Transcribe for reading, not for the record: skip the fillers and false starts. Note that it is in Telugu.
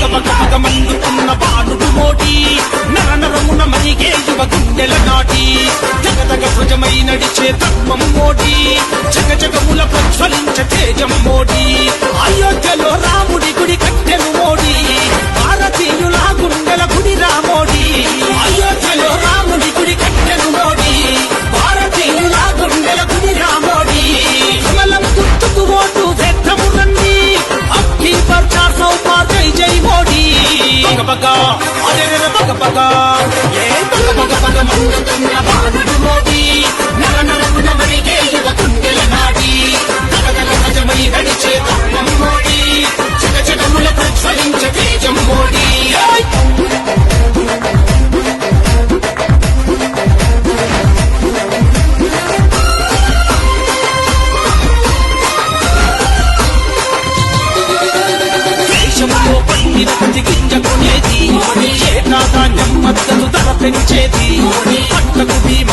మండుతున్న బాలుడు మోడీ నరనరమున మరిగే యువ గుండెల నాటి జగదగ భుజమై నడిచే ధర్మం మోడీ జగజగముల ప్రజ్వలించ తేజం మోడీ అయోధ్యలో రాముడి గుడి కట్టెను మోడీ భారతీయుల గుండెల గుడిరా మోడీ అయోధ్యలో రాముడి గుడి కట్టెను మోడీ భారతీయుల గుండెల గుడిరా మోడీ కమలం గుర్తుకు ఓటు వేద్దాము రండి అబ్కి పర్ 400 పార్ జై జై మోడీ బగబగా అరే బగబగా ఏ బగబగా మండుతున్న బాలుడు మోడీ నరనరమున మరిగే యువ గుండెల నాటి జగదగ భుజమై నడిచే ధర్మం మోడీ జగజగముల ప్రజ్వలించ తేజం మోడీ దేశంలో పండిన ప్రతి గింజ కొనేది ఏటాధాన్యం మద్దతు ధర పెంచేది పంటకు బీమా